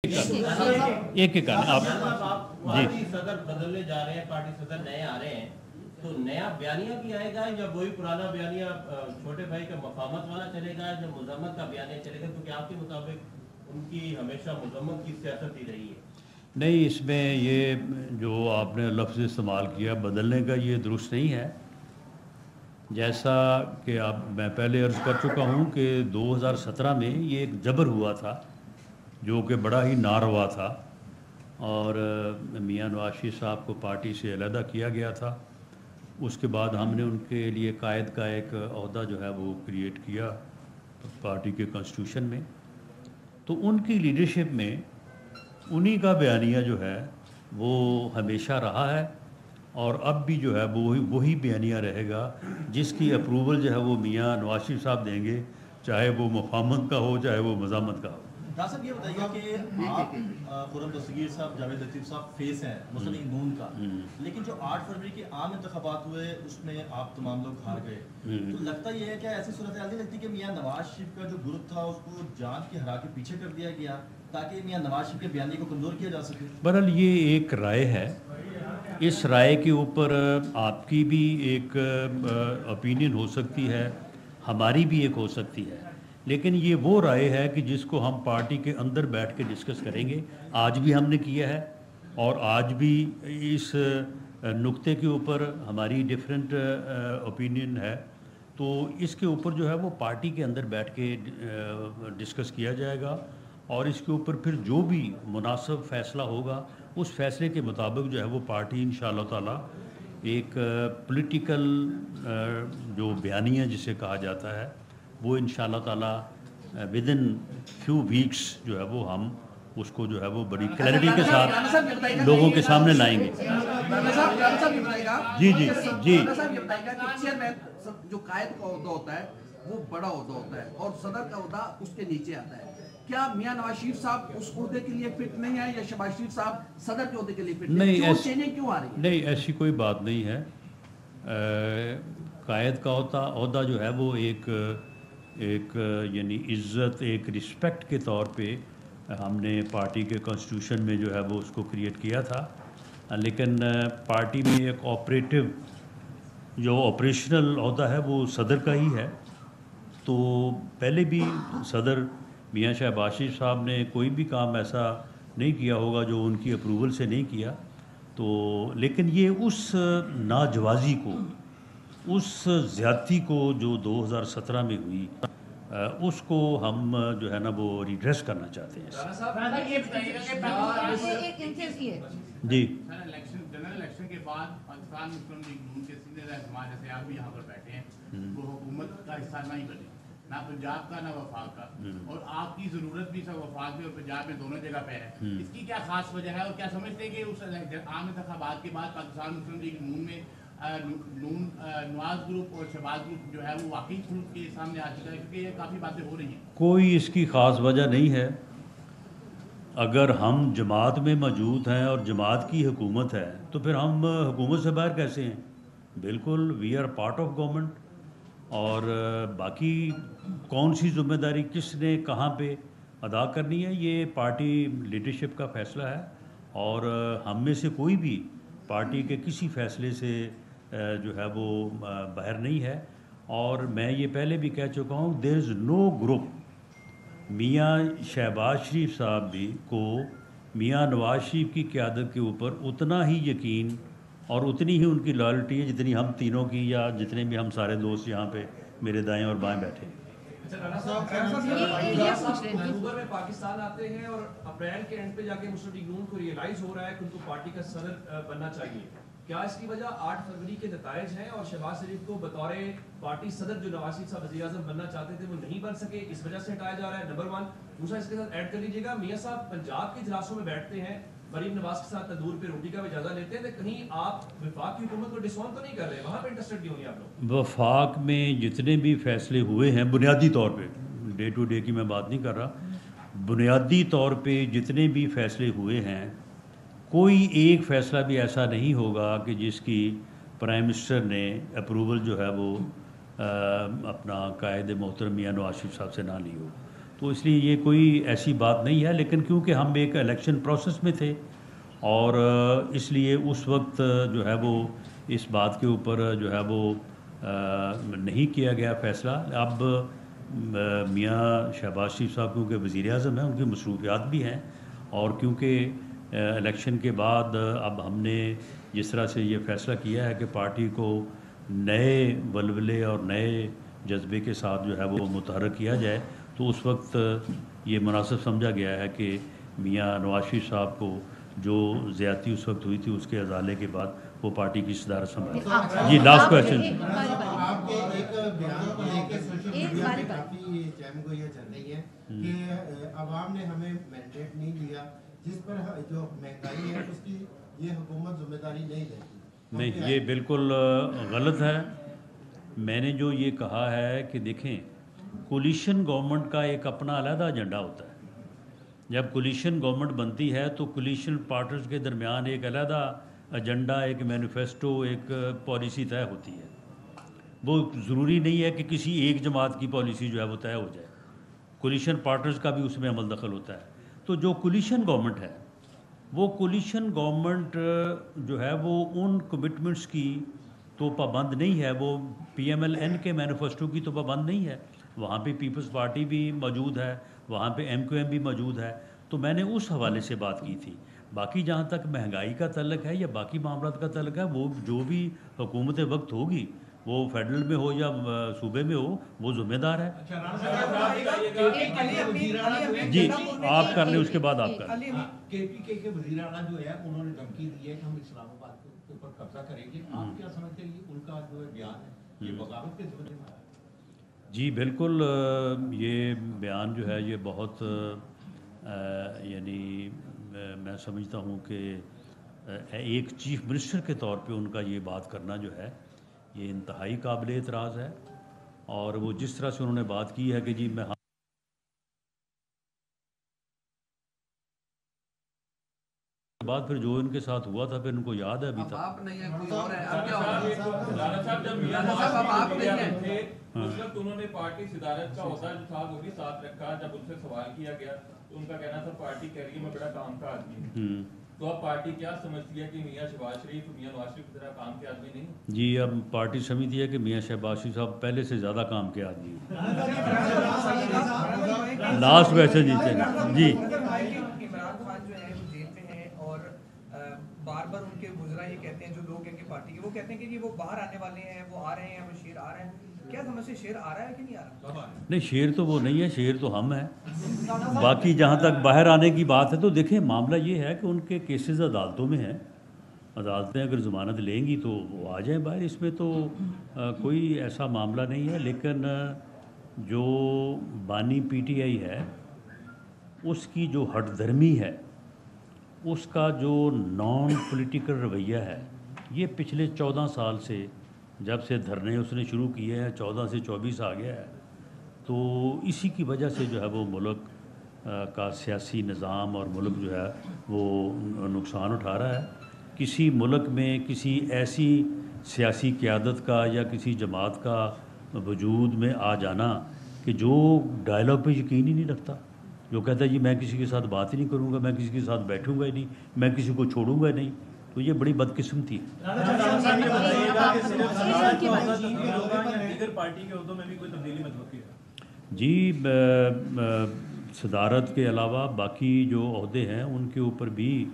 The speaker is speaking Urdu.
ایک ایک آپ پارٹی صدر بدلنے جا رہے ہیں، پارٹی صدر نئے آ رہے ہیں، تو نیا بیانیہ بھی آئے گا یا وہی پرانا بیانیہ چھوٹے بھائی کا مفاہمت والا چلے گا یا مذمت کا بیانیہ چلے گا؟ کیونکہ آپ کے مطابق ان کی ہمیشہ مذمت کی سیاست ہی رہی ہے۔ نہیں، اس میں یہ جو آپ نے لفظ استعمال کیا بدلنے کا، یہ درست نہیں ہے۔ جیسا کہ میں پہلے عرض کر چکا ہوں کہ 2017 میں یہ ایک جبر ہوا تھا جو کہ بڑا ہی ناروا تھا، اور میاں نواز شریف صاحب کو پارٹی سے علیحدہ کیا گیا تھا۔ اس کے بعد ہم نے ان کے لیے قائد کا ایک عہدہ جو ہے وہ کریٹ کیا پارٹی کے کنسٹیٹیوشن میں، تو ان کی لیڈرشپ میں انہی کا بیانیہ جو ہے وہ ہمیشہ رہا ہے، اور اب بھی جو ہے وہی بیانیہ رہے گا جس کی اپروول جو ہے وہ میاں نواز شریف صاحب دیں گے، چاہے وہ مفاہمت کا ہو چاہے وہ مذمت کا ہو۔ ڈاکٹر صاحب یہ بتائیے کہ آپ خرم دستگیر صاحب، جاوید لطیف صاحب فیس ہیں مسلم لیگ نون کا، لیکن جو 8 فروری کے عام انتخابات ہوئے اس میں آپ تمام لوگ ہار گئے، تو لگتا یہ ہے کہ ایسی صورتحال نہیں لگتی کہ میاں نواز شریف کا جو گروپ تھا اس کو جان کے ہرا کے پیچھے کر دیا گیا تاکہ میاں نواز شریف کے بیانیے کو کمزور کیا جا سکے؟ بہرحال یہ ایک رائے ہے، اس رائے کے اوپر آپ کی بھی ایک اوپینین ہو سکتی ہے، ہماری بھی ایک ہو سکتی ہے، لیکن یہ وہ رائے ہے کہ جس کو ہم پارٹی کے اندر بیٹھ کے ڈسکس کریں گے۔ آج بھی ہم نے کیا ہے، اور آج بھی اس نقطے کے اوپر ہماری ڈیفرنٹ اوپینین ہے، تو اس کے اوپر جو ہے وہ پارٹی کے اندر بیٹھ کے ڈسکس کیا جائے گا، اور اس کے اوپر پھر جو بھی مناسب فیصلہ ہوگا اس فیصلے کے مطابق جو ہے وہ پارٹی انشاءاللہ تعالی ایک پولیٹیکل جو بیانیہ جسے کہا جاتا ہے وہ انشاءاللہ تعالی ودن فیو ویکس جو ہے وہ ہم اس کو جو ہے وہ بڑی کلیئرٹی کے ساتھ لوگوں کے سامنے لائیں گے۔ جی جی جی جو قائد کا عہدہ ہوتا ہے وہ بڑا عہدہ ہوتا ہے اور صدر کا عہدہ اس کے نیچے آتا ہے۔ کیا میاں نواز شریف صاحب اس عہدے کے لیے فٹ نہیں ہے یا شہباز شریف صاحب صدر کے عہدے کے لیے فٹ نہیں ہے؟ کیوں آ رہی ہے؟ نہیں، ایسی کوئی بات نہیں ہے۔ قائد کا عہدہ جو ہے وہ ایک یعنی عزت، ایک رسپیکٹ کے طور پہ ہم نے پارٹی کے کنسٹیٹیوشن میں جو ہے وہ اس کو کریٹ کیا تھا، لیکن پارٹی میں ایک آپریٹو جو آپریشنل عہدہ ہے وہ صدر کا ہی ہے۔ تو پہلے بھی صدر میاں شہباز شریف صاحب نے کوئی بھی کام ایسا نہیں کیا ہوگا جو ان کی اپروول سے نہیں کیا، تو لیکن یہ اس ناجوازی کو، اس زیادتی کو جو 2017 میں ہوئی، اس کو ہم جو ہے نا وہ ریڈریس کرنا چاہتے ہیں۔ جی، جنرل الیکشن کے بعد پاکستان مسلم لیگ نون کے سینئر رہنما جیسے آپ بھی یہاں پر بیٹھے ہیں وہ حکومت کا حصہ نہیں بنے، نہ پنجاب کا نہ وفاق کا، اور آپ کی ضرورت بھی سب وفاق میں اور پنجاب میں دونوں جگہ پہ ہے۔ اس کی کیا خاص وجہ ہے، اور کیا سمجھتے ہیں کہ اس عام انتخابات کے بعد پاکستان مسلم لیگ نون میں نواز گروپ اور شہباز گروپ جو ہے وہ واقعی خروج کے سامنے آ چکا ہے؟ کیونکہ یہ کافی باتیں ہو رہی ہیں۔ کوئی اس کی خاص وجہ نہیں ہے۔ اگر ہم جماعت میں موجود ہیں اور جماعت کی حکومت ہے تو پھر ہم حکومت سے باہر کیسے ہیں؟ بالکل، we are part of government, اور باقی کون سی ذمہ داری کس نے کہاں پہ ادا کرنی ہے یہ پارٹی لیڈرشپ کا فیصلہ ہے، اور ہم میں سے کوئی بھی پارٹی کے کسی فیصلے سے جو ہے وہ باہر نہیں ہے۔ اور میں یہ پہلے بھی کہہ چکا ہوں، دیر از نو گروپ، میاں شہباز شریف صاحب بھی کو میاں نواز شریف کی قیادت کے اوپر اتنا ہی یقین اور اتنی ہی ان کی لائلٹی ہے جتنی ہم تینوں کی، یا جتنے بھی ہم سارے دوست یہاں پہ میرے دائیں اور بائیں بیٹھے ہیں۔ اکتوبر میں پاکستان آتے ہیں اور اپریل کے اینڈ پہ جا کے مسلم لیگ نون کو ریئلائز ہو رہا ہے کہ ان کو پارٹی کا صدر بننا چاہیے۔ کیا اس کی وجہ 8 فروری کے نتائج ہیں اور شہباز شریف کو بطور پارٹی صدر جو نواز شریف صاحب وزیر اعظم بننا چاہتے تھے وہ نہیں بن سکے، اس وجہ سے ہٹایا جا رہا ہے؟ نمبر 1۔ دوسرا اس کے ساتھ ایڈ کر لیجیے گا، میاں صاحب پنجاب کے اجلاسوں میں بیٹھتے ہیں، مریم نواز کے ساتھ تندور پہ روٹی کا بھی اجازہ لیتے ہیں، تو کہیں آپ وفاق کی حکومت کو ڈسون تو نہیں کر رہے؟ وہاں پہ انٹرسٹڈ کیوں نہیں آپ لوگ؟ وفاق میں جتنے بھی فیصلے ہوئے ہیں بنیادی طور پہ، ڈے ٹو ڈے کی میں بات نہیں کر رہا، بنیادی طور پہ جتنے بھی فیصلے ہوئے ہیں کوئی ایک فیصلہ بھی ایسا نہیں ہوگا کہ جس کی پرائم منسٹر نے اپروول جو ہے وہ اپنا قائد محترم میاں نواز شریف صاحب سے نہ لی ہو۔ تو اس لیے یہ کوئی ایسی بات نہیں ہے، لیکن کیونکہ ہم ایک الیکشن پروسیس میں تھے اور اس لیے اس وقت جو ہے وہ اس بات کے اوپر جو ہے وہ نہیں کیا گیا فیصلہ۔ اب میاں شہباز شریف صاحب کیونکہ وزیر اعظم ہیں، ان کی مصروفیات بھی ہیں، اور کیونکہ الیکشن کے بعد اب ہم نے جس طرح سے یہ فیصلہ کیا ہے کہ پارٹی کو نئے ولولے اور نئے جذبے کے ساتھ جو ہے وہ متحرک کیا جائے، تو اس وقت یہ مناسب سمجھا گیا ہے کہ میاں نواز شریف صاحب کو جو زیادتی اس وقت ہوئی تھی اس کے ازالے کے بعد وہ پارٹی کی صدارت سنبھالے۔ جی لاسٹ کویشچن۔ آپ کے ایک بیان کو لے کے سوشل میڈیا پہ کافی جیم گوئیاں چل رہی ہیں کہ عوام نے ہمیں مینڈیٹ نہیں دیا، جس پر جو مہنگائی ہے اس کی یہ حکومت ذمہ داری نہیں لیتی۔ نہیں، یہ بالکل غلط ہے۔ میں نے جو یہ کہا ہے کہ دیکھیں، کولیشن گورنمنٹ کا ایک اپنا علیحدہ ایجنڈا ہوتا ہے۔ جب کولیشن گورنمنٹ بنتی ہے تو کولیشن پارٹنرز کے درمیان ایک علیحدہ ایجنڈا، ایک مینیفیسٹو، ایک پالیسی طے ہوتی ہے۔ وہ ضروری نہیں ہے کہ کسی ایک جماعت کی پالیسی جو ہے وہ طے ہو جائے، کولیشن پارٹنرز کا بھی اس میں عمل دخل ہوتا ہے۔ تو جو کولیشن گورنمنٹ ہے، وہ کولیشن گورنمنٹ جو ہے وہ ان کمٹمنٹس کی تو پابند نہیں ہے، وہ پی ایم ایل این کے مینیفیسٹو کی تو پابند نہیں ہے۔ وہاں پہ پیپلز پارٹی بھی موجود ہے، وہاں پہ ایم کیو ایم بھی موجود ہے، تو میں نے اس حوالے سے بات کی تھی۔ باقی جہاں تک مہنگائی کا تعلق ہے یا باقی معاملات کا تعلق ہے، وہ جو بھی حکومت وقت ہوگی، وہ فیڈرل میں ہو یا صوبے میں ہو، وہ ذمہ دار ہے۔ جی آپ کر لیں، اس کے بعد آپ کر لیں۔ کے پی کے وزیر اعلیٰ جو ہے انہوں نے دھمکی دی ہے کہ ہم اسلام آباد کے اوپر قبضہ کریں گے، آپ کیا سمجھتے ہیں ان کا جو بیان ہے یہ بغاوت کے ذمہ میں آیا؟ جی بالکل، یہ بیان جو ہے یہ بہت یعنی میں سمجھتا ہوں کہ ایک چیف منسٹر کے طور پہ ان کا یہ بات کرنا جو ہے یہ انتہائی قابل اعتراض ہے، اور وہ جس طرح سے انہوں نے بات کی ہے کہ جی میں بعد پھر جو ان کے ساتھ ہوا تھا پھر ان کو یاد ہے ابھی تک۔ آپ نہیں ہے، کوئی اور ہے، اب کیا ہوگا؟ اس وقت انہوں نے پارٹی صدارت کا عہدہ جو تھا وہ بھی ساتھ رکھا۔ جب ان سے سوال کیا گیا تو ان کا کہنا تھا پارٹی کہہ رہی ہے میں بڑا کام کا آدمی ہوں، تو اب پارٹی کیا سمجھتی ہے کہ میاں شہباز شریف میاں نواز شریف کی طرح کام کے آدمی نہیں؟ جی اب پارٹی سمجھتی ہے کہ میاں شہباز شریف صاحب پہلے سے زیادہ کام کے آدمی ہیں۔ لاسٹ ویسے جی عمران خان جو ہے وہ جیل میں ہیں اور بار بار ان کے وزراء یہ کہتے ہیں، جو لوگ ہیں کہ پارٹی کے، وہ کہتے ہیں کہ وہ باہر آنے والے ہیں، وہ آ رہے ہیں، وہ شیر آ رہے ہیں۔ کیا سمجھ سے شیر آ رہا ہے کہ نہیں آ رہا؟ نہیں، شیر تو وہ نہیں ہے، شیر تو ہم ہیں۔ باقی جہاں تک باہر آنے کی بات ہے تو دیکھیں معاملہ یہ ہے کہ ان کے کیسز عدالتوں میں ہیں، عدالتیں اگر ضمانت لیں گی تو وہ آ جائیں باہر، اس میں تو کوئی ایسا معاملہ نہیں ہے۔ لیکن جو بانی پی ٹی آئی ہے اس کی جو ہٹ دھرمی ہے، اس کا جو نان پولیٹیکل رویہ ہے، یہ پچھلے 14 سال سے جب سے دھرنے اس نے شروع کیے ہیں، 14 سے 24 آ گیا ہے، تو اسی کی وجہ سے جو ہے وہ ملک کا سیاسی نظام اور ملک جو ہے وہ نقصان اٹھا رہا ہے۔ کسی ملک میں کسی ایسی سیاسی قیادت کا یا کسی جماعت کا وجود میں آ جانا کہ جو ڈائلاگ پہ یقین ہی نہیں رکھتا، جو کہتا ہے جی میں کسی کے ساتھ بات ہی نہیں کروں گا، میں کسی کے ساتھ بیٹھوں گا ہی نہیں، میں کسی کو چھوڑوں گا نہیں، تو یہ بڑی بدقسمتی ہے۔ جی صدارت کے علاوہ باقی جو عہدے ہیں ان کے اوپر بھی